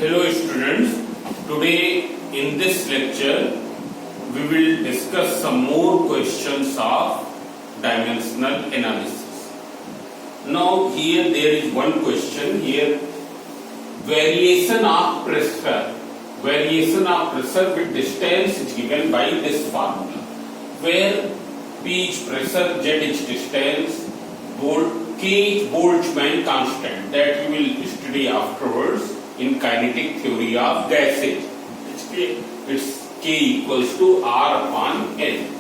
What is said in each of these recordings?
Hello students, today in this lecture we will discuss some more questions of dimensional analysis. Now here there is one question here, variation of pressure with distance is given by this formula, where P is pressure, Z is distance, K is Boltzmann constant that you will study afterwards in kinetic theory of gases. It's K equals to R upon N.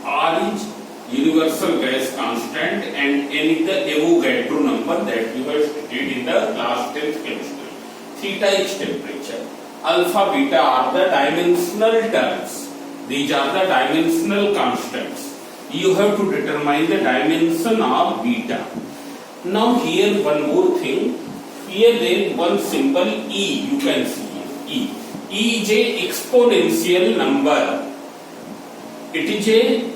R is universal gas constant and N is the Avogadro number that you have studied in the class 10th chemistry. Theta is temperature. Alpha, beta are the dimensional terms. These are the dimensional constants. You have to determine the dimension of beta. Now here one more thing. Here there is one symbol E, you can see E. E is a exponential number. It is a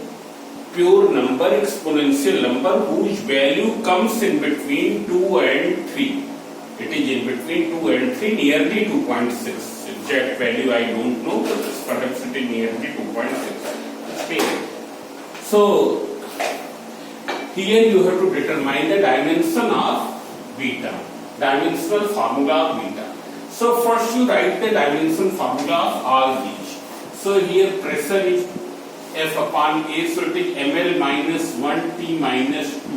pure number, exponential number whose value comes in between 2 and 3. It is in between 2 and 3, nearly 2.6. Exact value I don't know, but perhaps it is nearly 2.6. Okay. So here you have to determine the dimension of beta. Dimensional formula of beta. So first you write the dimension formula of all these. So here pressure is F upon A, so it is ml minus 1 T minus 2.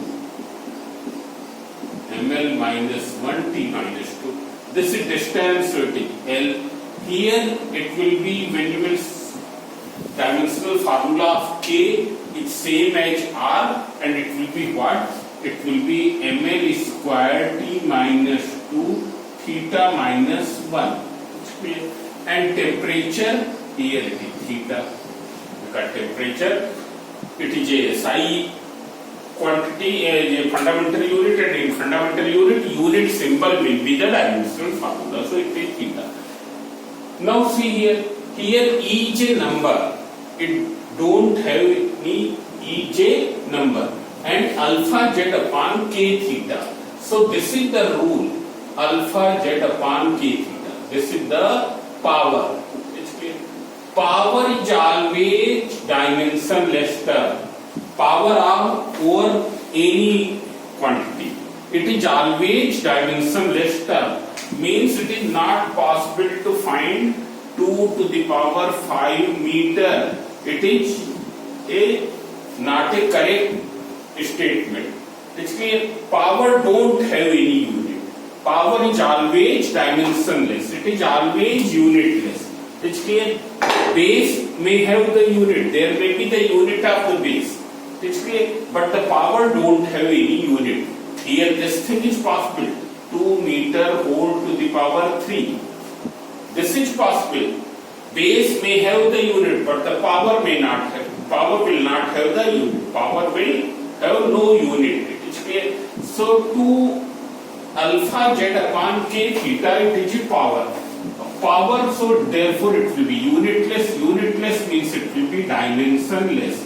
ml minus 1 T minus 2. This is distance, so it is L. Here it will be, when you will dimensional formula of K, it's same as R, and it will be what? It will be ml square T minus 2 theta minus 1. And temperature, here it is theta. Because temperature, it is a SI quantity, a fundamental unit, and in fundamental unit symbol will be the dimensional formula. So it is theta. Now see here E is a number. It don't have any E is a number. And alpha z upon k theta. So this is the rule, alpha z upon k theta. This is the power. It's clear. Power is always dimensionless term. Power of over any quantity. It is always dimensionless term. Means it is not possible to find 2 to the power 5 meter. It is not a correct statement. It's clear. Power don't have any unit. Power is always dimensionless. It is always unitless. It's clear. Base may have the unit. There may be the unit of the base. It's clear. But the power don't have any unit. Here this thing is possible. 2 meter whole to the power 3. This is possible. Base may have the unit, but the power may not have. Power will not have the unit. Power will have no unit. It is clear. So 2 alpha z upon k theta, it is power. Power, so therefore it will be unitless. Unitless means it will be dimensionless.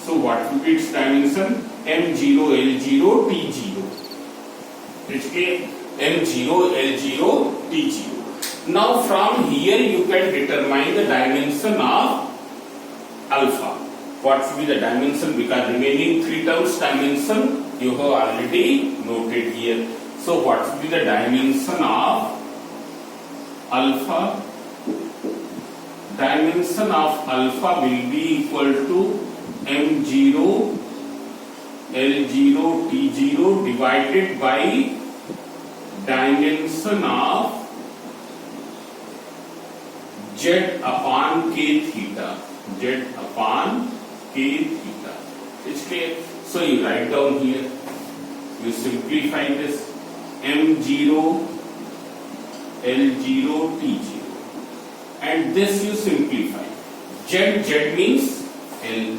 So what will be its dimension? M0, L0, T0. It is clear. M0, L0, T0. Now from here you can determine the dimension of alpha. What will be the dimension? Because remaining 3 terms dimension you have already noted here. So what will be the dimension of alpha? Dimension of alpha will be equal to M0, L0, T0 divided by dimension of Z upon k theta. Z upon k theta. It's clear. So you write down here. You simplify this. M0, L0, T0. And this you simplify. Z means L.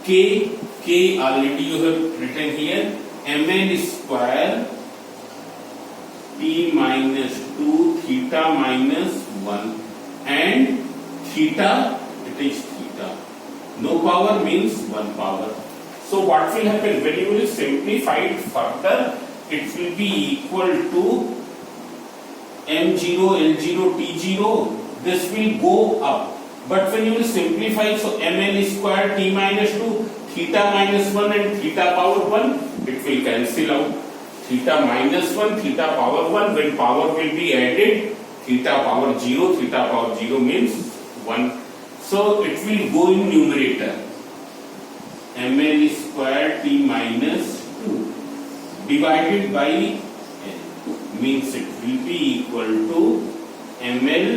K already you have written here. Mn square T minus 2 theta minus 1. And theta, it is theta. No power means 1 power. So what will happen when you will simplify it further? It will be equal to m0, l0, t0, this will go up. But when you will simplify, so ml square t minus 2, theta minus 1 and theta power 1, it will cancel out. Theta minus 1, theta power 1, when power will be added, theta power 0, theta power 0 means 1. So it will go in numerator. ml square t minus 2 divided by n means it will be equal to ml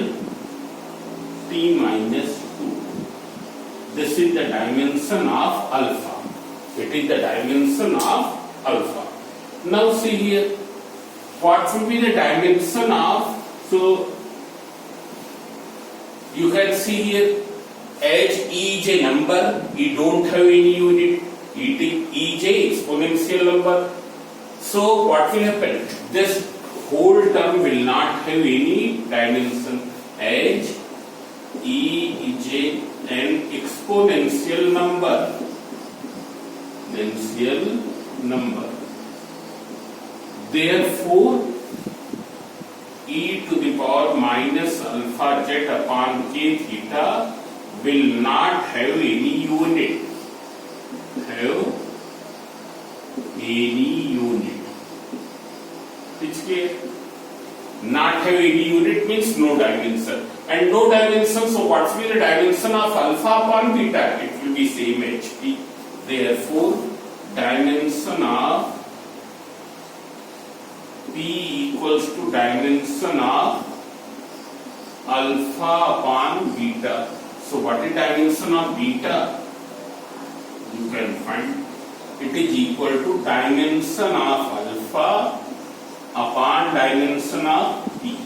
t minus 2. This is the dimension of alpha. It is the dimension of alpha. Now see here, what will be the dimension of, so you can see here, as E is a number, we don't have any unit, E is a exponential number. So what will happen? This whole term will not have any dimension, as E is an exponential number. Therefore, e to the power minus alpha z upon k theta will not have any unit. It's clear? Not have any unit means no dimension. And no dimension, so what will be the dimension of alpha upon beta? It will be same HP. Therefore, dimension of P equals to dimension of alpha upon beta. So what is dimension of beta? You can find it is equal to dimension of alpha upon dimension of P.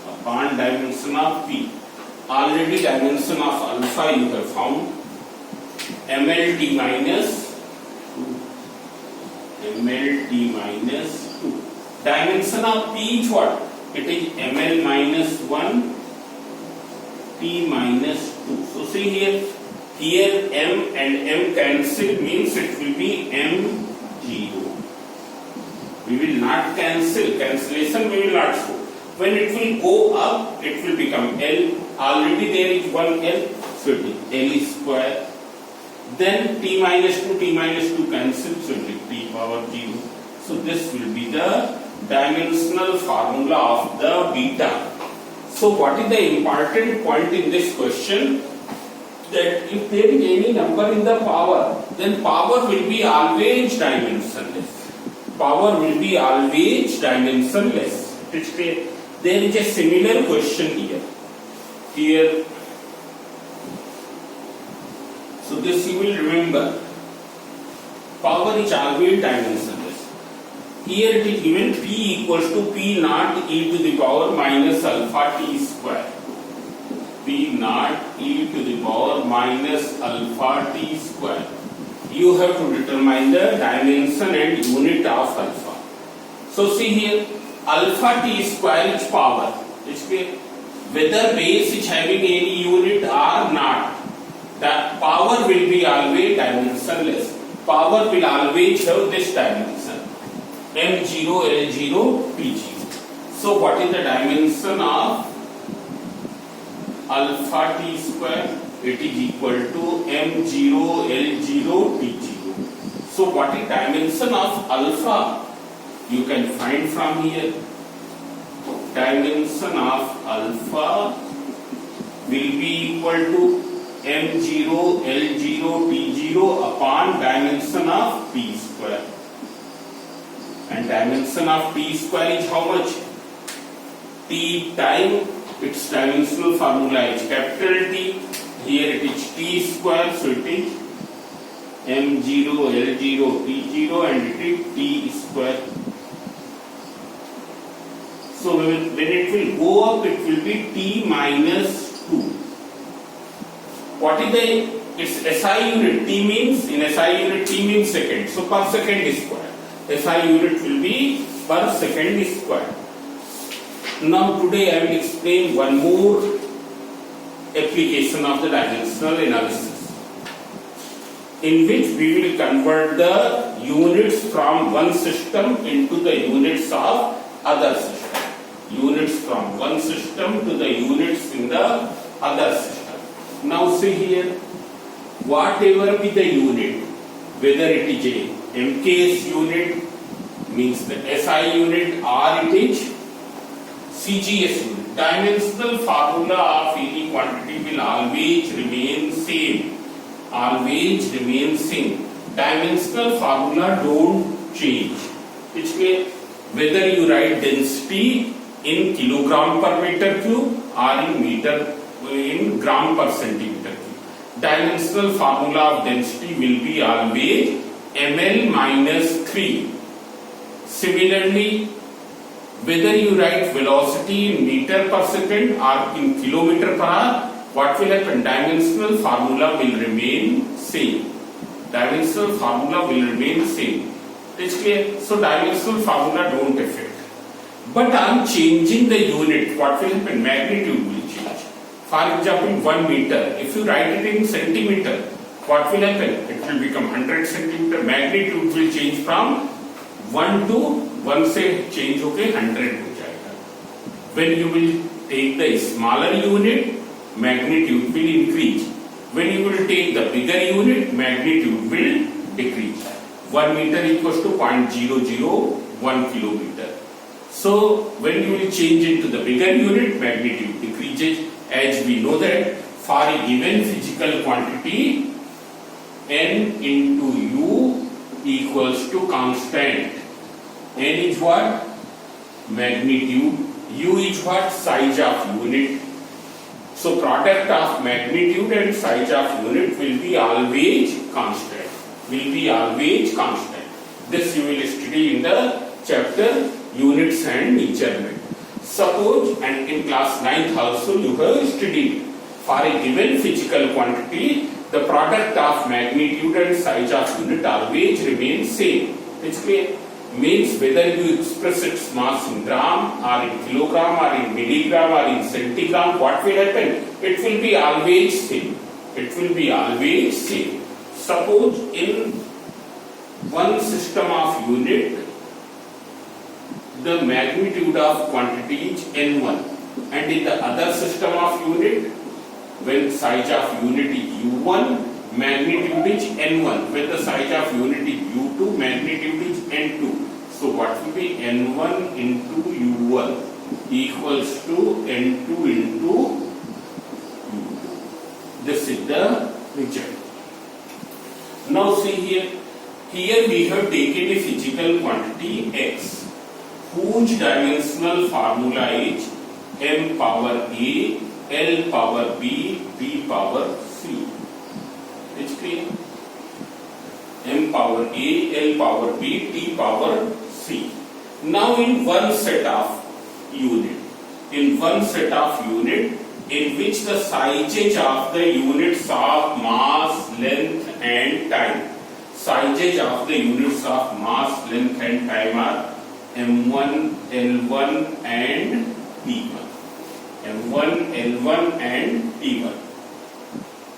Upon dimension of P. Already dimension of alpha you have found. mlt minus 2. mlt minus 2. Dimension of P is what? It is ml minus 1, t minus 2. So see here m and m cancel means it will be m0. We will not cancel, cancellation we will not show. When it will go up, it will become L. Already there is one L, so it is L square. Then t minus 2 cancel, so it is t power 0. So this will be the dimensional formula of the beta. So what is the important point in this question? That if there is any number in the power, then power will be always dimensionless. Power will be always dimensionless. There is a similar question here. So this you will remember. Power is always dimensionless. Here it is given P equals to P naught e to the power minus alpha t square. P naught e to the power minus alpha t square. You have to determine the dimension and unit of alpha. So see here, alpha t square is power. Whether base is having any unit or not, the power will be always dimensionless. Power will always have this dimension, m0, l0, t0. So what is the dimension of alpha t square? It is equal to m0, l0, t0. So what is dimension of alpha? You can find from here. Dimension of alpha will be equal to m0, l0, t0 upon dimension of t square. And dimension of t square is how much? T time, its dimensional formula is capital T. Here it is t square, so it is m0, l0, t0 and it is t square. So when it will go up, it will be t minus 2. What is its SI unit? T means, in SI unit T means second. So per second square. SI unit will be per second square. Now today I will explain one more application of the dimensional analysis, in which we will convert the units from one system into the units of other system. units from one system to the units in the other system. Now see here, whatever be the unit, whether it is a MKS unit, means the SI unit, or it is CGS unit, dimensional formula of any quantity will always remain same. Always remain same. Dimensional formula don't change. Which means whether you write density in kilogram per meter cube or in gram per centimeter cube, dimensional formula of density will be always ml minus 3. Similarly, whether you write velocity in meter per second or in kilometer per hour, what will happen? Dimensional formula will remain same. Dimensional formula will remain same. It's clear? So dimensional formula don't affect. But I am changing the unit. What will happen? Magnitude will change. For example, 1 meter. If you write it in centimeter, what will happen? It will become 100 centimeter. Magnitude will change from 1 to 1 से change होके 100 हो जाएगा. When you will take the smaller unit, magnitude will increase. When you will take the bigger unit, magnitude will decrease. 1 meter equals to 0.001 kilometer. So when you will change into the bigger unit, magnitude decreases. As we know that for a given physical quantity, n into u equals to constant. N is what? Magnitude. U is what? Size of unit. So product of magnitude and size of unit will be always constant. Will be always constant. This you will study in the chapter units and measurement. Suppose, and in class 9th also you have studied, for a given physical quantity, the product of magnitude and size of unit always remains same. It's clear? Means whether you express its mass in gram or in kilogram or in milligram or in centigram, what will happen? It will be always same. It will be always same. Suppose in one system of unit, the magnitude of quantity is n1, and in the other system of unit, when size of unit is u1, magnitude is n1. When the size of unit is u2, magnitude is n2. So what will be n1 into u1 equals to n2 into u2. This is the result. Now see here. Here we have taken a physical quantity x, whose dimensional formula is m power a, l power b, b power c. It's clear? M power a, l power b, t power c. Now in one set of unit, in which the sizes of the units of mass, length and time. Sizes of the units of mass, length and time are m1, l1 and t1. m1, l1 and t1.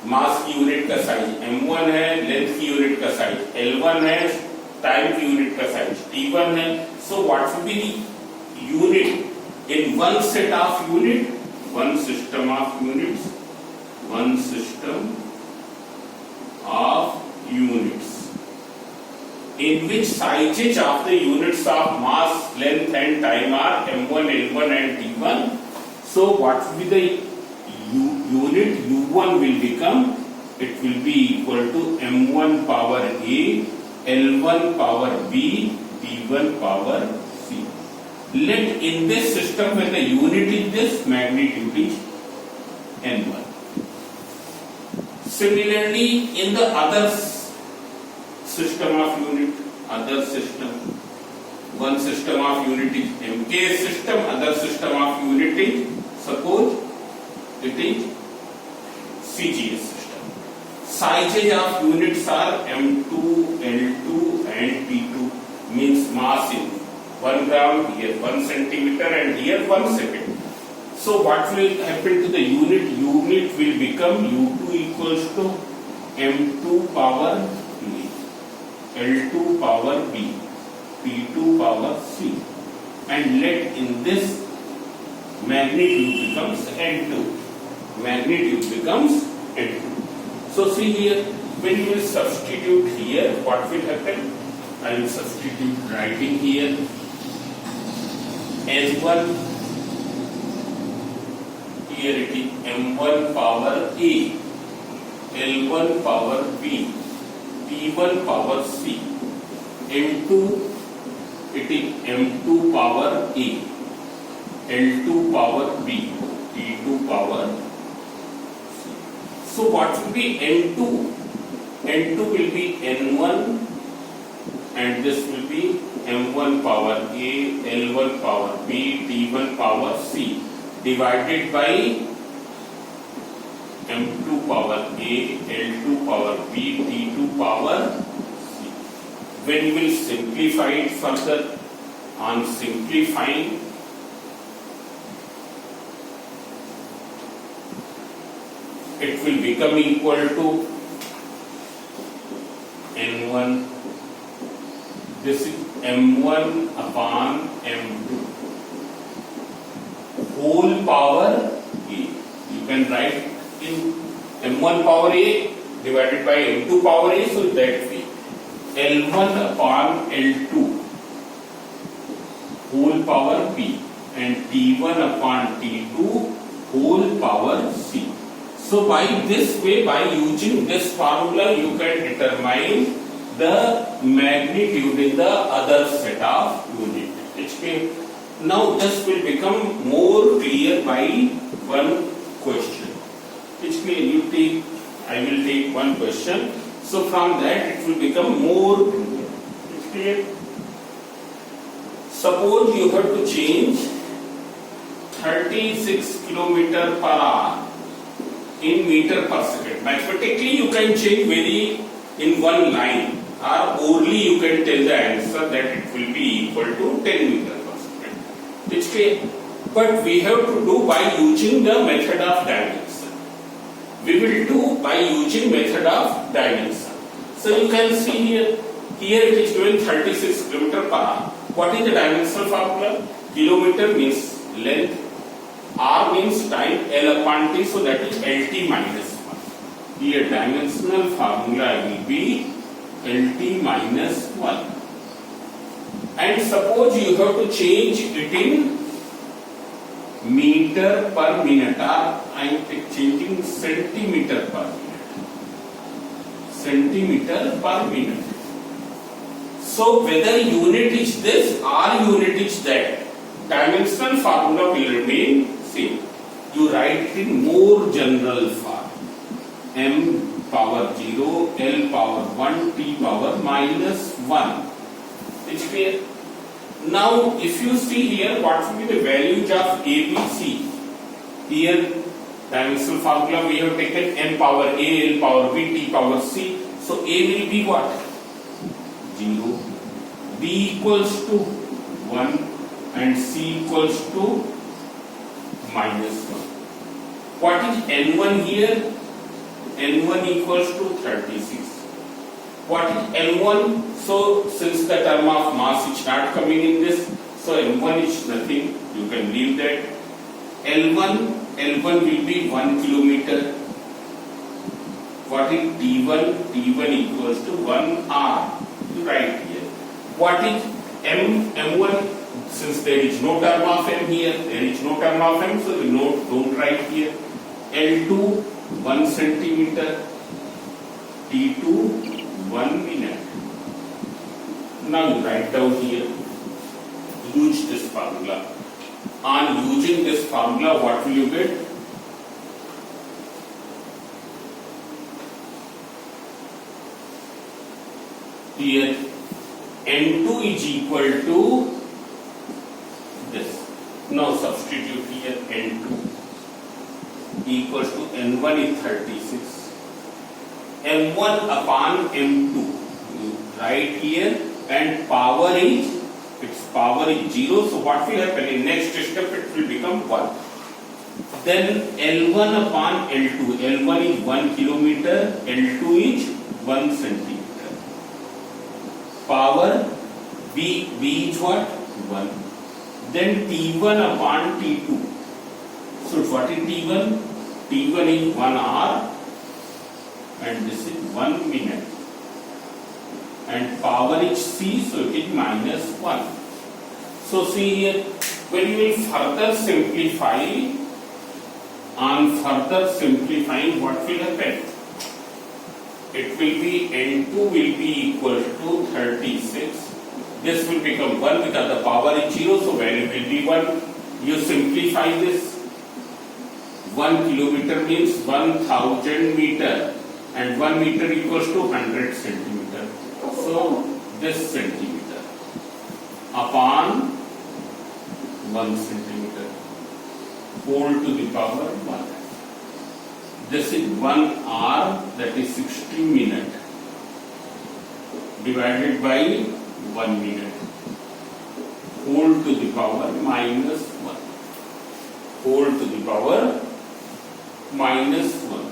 मास की unit का size m1 है, length की unit का size l1 है, time की unit का size t1 है. So what will be the unit in one set of unit? One system of units. One system of units in which sizes of the units of mass, length and time are m1, l1 and t1. So what will be the unit? u1 will become, it will be equal to m1 power a, l1 power b, t1 power c. Let in this system, when the unit is this, magnitude is n1. Similarly, in the other system of unit, one system of unit is MKS system, other system of unit is, suppose it is CGS system. Sizes of units are m2, l2 and t2, means mass in 1 gram, here 1 centimeter and here 1 second. So what will happen to the unit? Unit will become u2 equals to m2 power a, l2 power b, t2 power c. And let in this magnitude becomes N2. Magnitude becomes N2. So see here, when you will substitute here, what will happen? I will substitute writing here N1, here it is M1 power A, L1 power B, P1 power C, M2 it is M2 power A, L2 power B, T2 power C. So what will be N2? N2 will be N1 and this will be M1 power A, L1 power B, T1 power C divided by M2 power A, L2 power B, T2 power C. When you will simplify it further, on simplifying, it will become equal to N1, this is M1 upon M2 whole power A. You can write in M1 power A divided by M2 power A, so that way L1 upon L2 whole power B and T1 upon T2 whole power C. So by this way, by using this formula, you can determine the magnitude in the other set of unit. Okay. Now this will become more clear by one question. Okay. You take, I will take one question. So from that it will become more clear. Suppose you have to change 36 km per hour in meter per second. Mathematically you can change very in one line, or only you can tell the answer that it will be equal to 10 meter per second. It's clear. But we have to do by using the method of dimension. We will do by using method of dimension. So you can see here it is given 36 km per hour. What is the dimensional formula? Kilometer means length, R means time, L upon T, so that is LT minus 1. Here dimensional formula will be LT minus 1. And suppose you have to change it in meter per minute, or I am changing centimeter per minute. Centimeter per minute. So whether unit is this or unit is that, dimensional formula will remain same. You write it in more general form. M power 0, L power 1, T power minus 1. It's clear? Now if you see here what will be the values of A, B, C. Here dimensional formula we have taken M power A, L power B, T power C. So A will be what? 0. B equals to 1 and C equals to minus 1. What is N1 here? N1 equals to 36. What is N1? So since the term of mass is not coming in this, so N1 is nothing. You can leave that. L1 will be 1 kilometer. What is T1? T1 equals to 1 R. You write here. What is M1? Since there is no term of M here, there is no term of M, so you don't write here. L2 1 centimeter, T2 1 minute. Now you write down here. Use this formula. On using this formula, what will you get? Here N2 is equal to this. Now substitute here N2 equals to N1 is 36. M1 upon M2. You write here and power is, its power is 0. So what will happen in next step? It will become 1. Then L1 upon L2. L1 is 1 kilometer. L2 is 1 centimeter. Power B is what? 1. Then T1 upon T2. So what is T1? T1 is 1 hour and this is 1 minute. And power is C, so it is -1. So see here, when you will further simplify, on further simplifying, what will happen? It will be N2 will be equal to 36. This will become 1 because the power is 0, so value will be 1. You simplify this. 1 kilometer means 1000 meter and 1 meter equals to 100 centimeter. So this centimeter upon 1 centimeter whole to the power 1. This is 1 hour, that is 60 minutes divided by 1 minute whole to the power -1 whole to the power -1.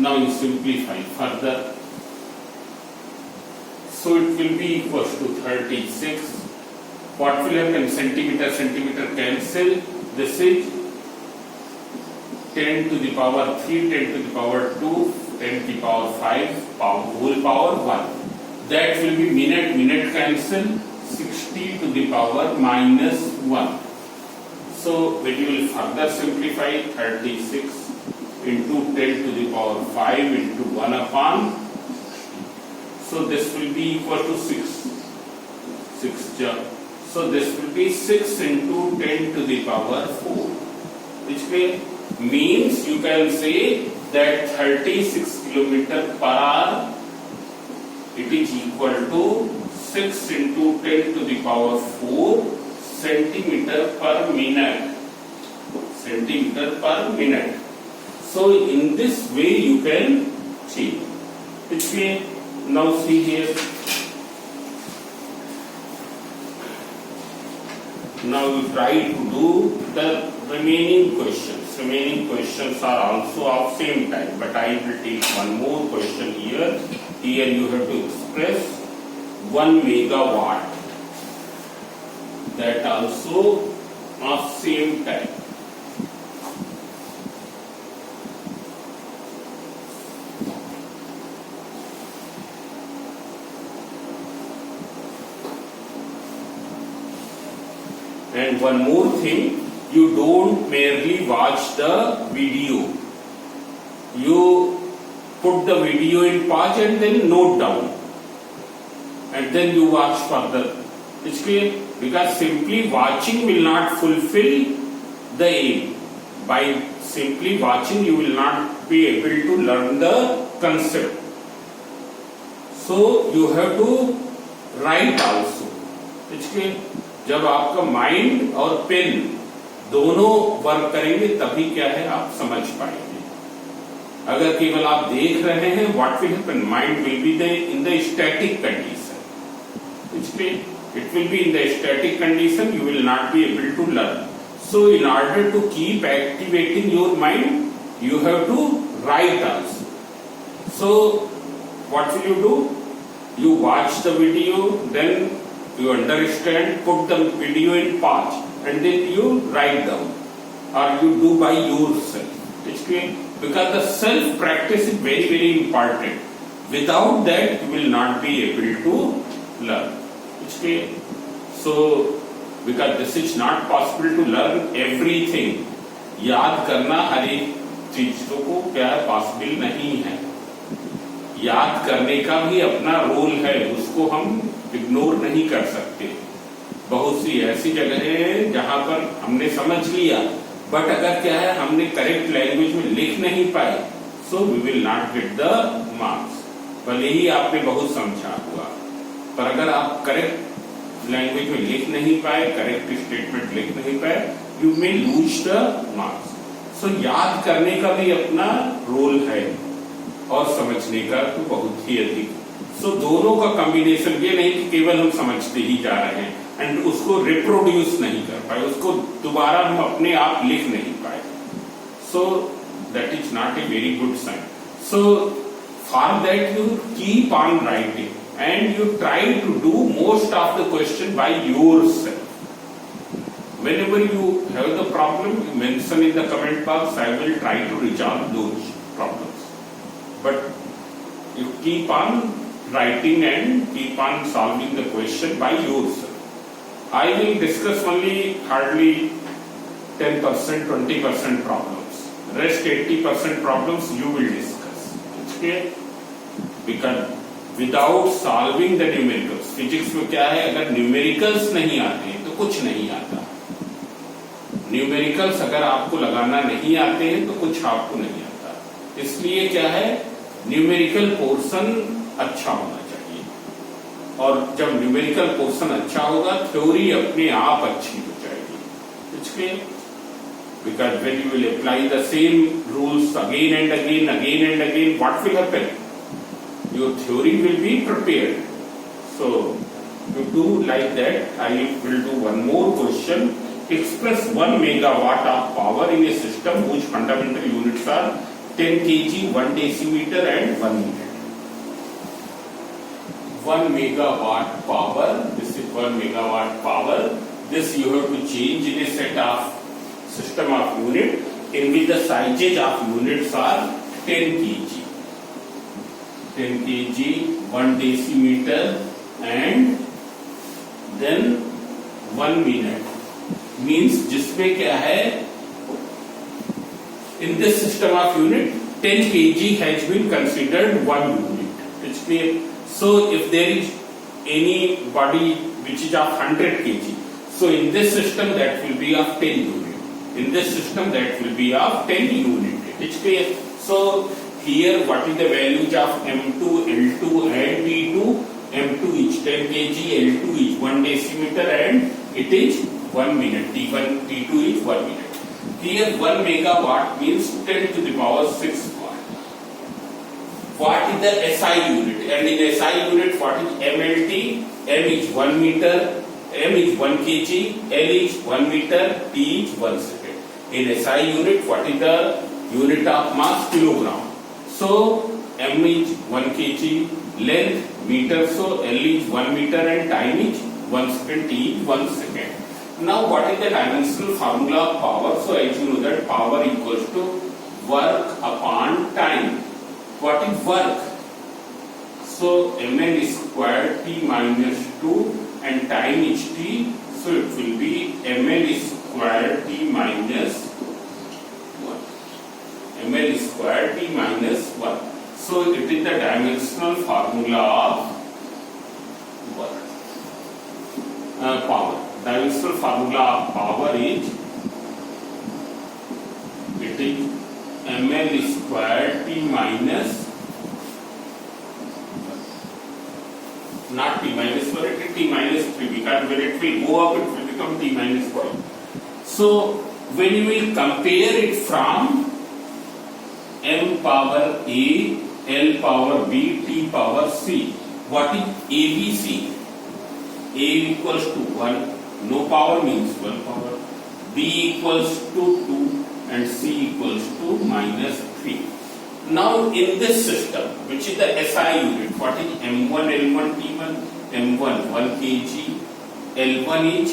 Now you simplify further. So it will be equals to 36. What will happen? Centimeter cancel. This is 10 to the power 3, 10 to the power 2, 10 to the power 5, whole power 1. That will be minute cancel, 60 to the power -1. So when you will further simplify, 36 into 10 to the power 5 into 1 upon. So this will be equal to 6. So this will be 6 into 10 to the power 4. Which means you can say that 36 kilometer per hour, it is equal to 6 into 10 to the power 4 centimeter per minute. So in this way you can change. Which now see here. Now you try to do the remaining questions. Remaining questions are also of same type, but I will take one more question here. Here you have to express 1 megawatt. That also of same type. And one more thing, you don't merely watch the video. You put the video in pause and then note down. And then you watch further. It's clear? Because simply watching will not fulfill the aim. By simply watching you will not be able to learn the concept. So you have to write also. It's clear? जब आपका mind और pen दोनों work करेंगे तभी क्या है आप समझ पाएंगे. अगर केवल आप देख रहे हैं, what will happen? Mind will be in the static condition. It will be in the static condition, you will not be able to learn. So in order to keep activating your mind, you have to write also. So what will you do? You watch the video, then you understand, put the video in pause, and then you write down, or you do by yourself. It's clear? Because the self practice is very, very important. Without that, you will not be able to learn. It's clear? So, because this is not possible to learn everything. याद करना हर एक चीजों को क्या possible नहीं है. याद करने का भी अपना रोल है, उसको हम इग्नोर नहीं कर सकते. बहुत सी ऐसी जगह है जहां पर हमने समझ लिया, बट अगर क्या है हमने करेक्ट लैंग्वेज में लिख नहीं पाए, so we will not get the marks. भले ही आपने बहुत समझा हुआ, पर अगर आप करेक्ट लैंग्वेज में लिख नहीं पाए, करेक्ट स्टेटमेंट लिख नहीं पाए, you may lose the marks. So याद करने का भी अपना रोल है और समझने का तो बहुत ही अधिक. सो दोनों का कॉम्बिनेशन, ये नहीं कि केवल हम समझते ही जा रहे हैं एंड उसको रिप्रोड्यूस नहीं कर पाए, उसको दोबारा हम अपने आप लिख नहीं पाए. So that is not a very good sign. So for that you keep on writing and you try to do most of the question by yourself. Whenever you have the problem, you mention in the comment box. I will try to resolve those problems. But you keep on writing and keep on solving the question by yourself. I will discuss only hardly 10%, 20% problems. Rest 80% problems you will discuss. It's clear? Because without solving the numericals, physics में क्या है, अगर numericals नहीं आते तो कुछ नहीं आता. Numericals अगर आपको लगाना नहीं आते हैं तो कुछ आपको नहीं आता. इसलिए क्या है, न्यूमेरिकल पोर्शन अच्छा होना चाहिए. और जब न्यूमेरिकल पोर्शन अच्छा होगा, थ्योरी अपने आप अच्छी हो जाएगी. इसलिए because when you will apply the same rules again and again, what will happen? Your theory will be prepared. So to do like that, I will do one more question. Express 1 megawatt of power in a system whose fundamental units are 10 kg, 1 decimeter and 1 minute. 1 megawatt power, this is 1 megawatt power. This you have to change in a set of system of unit in which the sizes of units are 10 kg. 10 kg, 1 decimeter and then 1 minute. Means जिसमें क्या है, in this system of unit 10 kg has been considered 1 unit. It's clear? So if there is any body which is of 100 kg, so in this system that will be of 10 unit. In this system that will be of 10 unit. It's clear? So here what is the values of M2, L2 and T2? M2 is 10 kg, L2 is 1 decimeter and it is 1 minute. T1, T2 is 1 minute. Here 1 megawatt means 10 to the power 6 watt. What is the SI unit? And in SI unit what is MLT? M is 1 meter, M is 1 kg, L is 1 meter, T is 1 second. In SI unit what is the unit of mass? Kilogram. So M is 1 kg, length meter, so L is 1 meter and time is 1 second, T is 1 second. Now what is the dimensional formula of power? So as you know that power equals to work upon time. What is work? So mn is squared T minus 2 and time is T. So it will be mn is squared T minus 1. mn is squared T minus 1. So it is the dimensional formula of work. Power. Dimensional formula of power is, it is ml squared T minus, not T minus 4, it is T minus 3, because when it will go up it will become T minus 4. So when you will compare it from m power A, L power B, T power C, what is ABC? A equals to 1, no power means 1 power. B equals to 2 and C equals to minus 3. Now in this system, which is the SI unit, what is M1, L1, T1? M1 1 kg, L1 is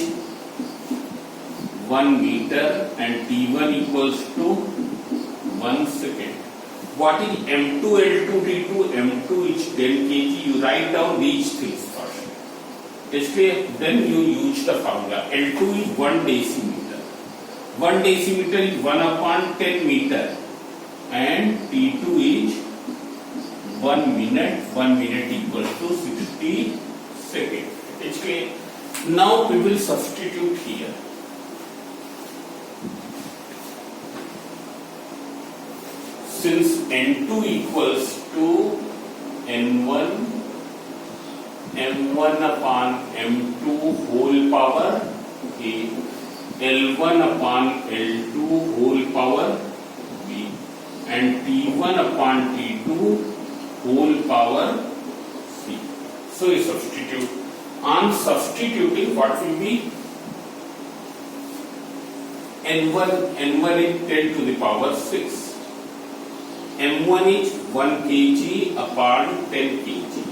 1 meter and T1 equals to 1 second. What is M2, L2, T2? M2 is 10 kg. You write down these things first. Then you use the formula. L2 is 1 decimeter. 1 decimeter is 1 upon 10 meter. And T2 is 1 minute. 1 minute equals to 60 seconds. It's clear? Now we will substitute here. Since N2 equals to N1, M1 upon M2 whole power A, L1 upon L2 whole power B, and T1 upon T2 whole power C. So you substitute. On substituting, what will be? N1 is 10 to the power 6. M1 is 1 kg upon 10 kg.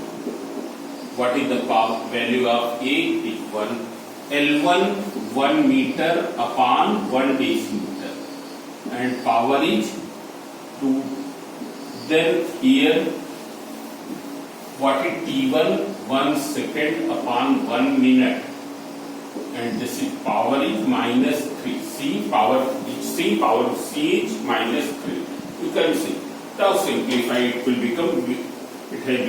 What is the value of A? Is 1. L1 1 meter upon 1 decimeter and power is 2. Then here what is T1? 1 second upon 1 minute, and this is power is minus 3. C power of C is minus 3. You can see. Now simplify, it has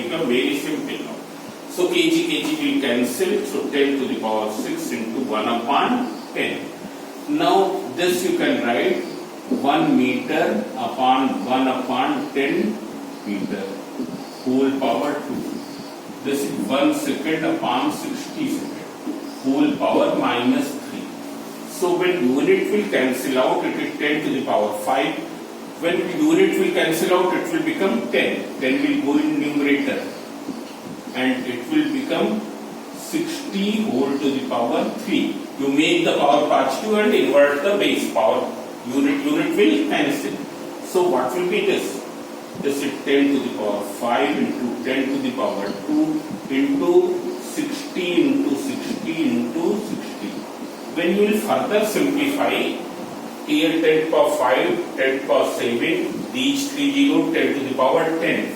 become very simple now. So kg will cancel, so 10 to the power 6 into 1 upon 10. Now this you can write 1 meter upon 1 upon 10 meter whole power 2. This is 1 second upon 60 second whole power minus 3. So when unit will cancel out, it is 10 to the power 5. When unit will cancel out, it will become 10. 10 will go in numerator and it will become 60 whole to the power 3. You make the power positive and invert the base power. Unit will cancel. So what will be this? This is 10 to the power 5 into 10 to the power 2 into 60 into 60 into 60. When you will further simplify, here 10 to the power 5, 10 to the power 7, these 3 0, 10 to the power 10.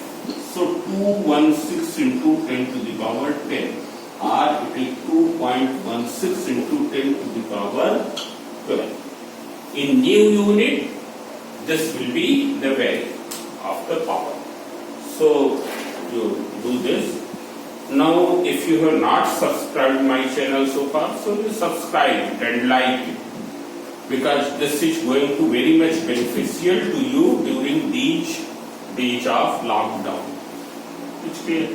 So 216 into 10 to the power 10, or it is 2.16 into 10 to the power 12. In new unit, this will be the value of the power. So you do this. Now if you have not subscribed my channel so far, so you subscribe and like it, because this is going to very much beneficial to you during these days of lockdown. It's clear.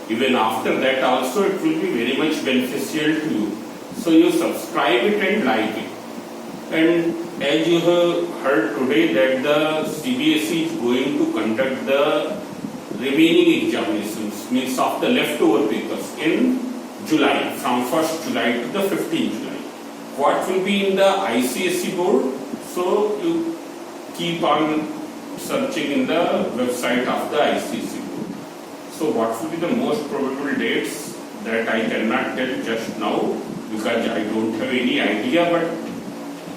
Even after that also it will be very much beneficial to you. So you subscribe it and like it. And as you have heard today that the CBSE is going to conduct the remaining examinations, means of the leftover papers in July, from 1st July to the 15th July. What will be in the ICSE board? So you keep on searching in the website of the ICSE board. So what will be the most probable dates? That I cannot tell just now because I don't have any idea, but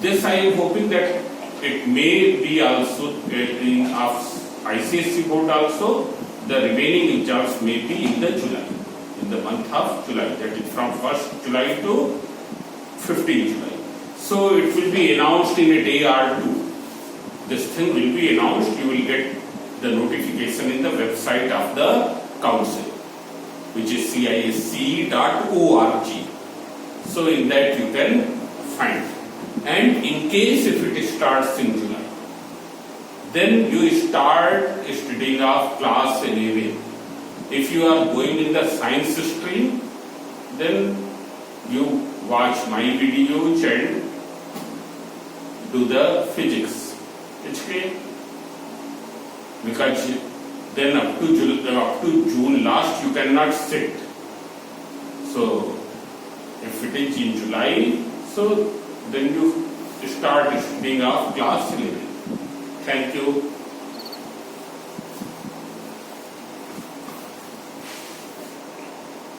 this I am hoping that it may be also in ICSE board also. The remaining exams may be in the July, in the month of July, that is from 1st July to 15th July. So it will be announced in a day or two. This thing will be announced. You will get the notification in the website of the council, which is cisc.org. So in that you can find. And in case if it starts in July, then you start studying of class 11. If you are going in the science stream, then you watch my videos and do the physics. It's clear? Because then up to June last you cannot sit. So if it is in July, so then you start studying of class 11. Thank you.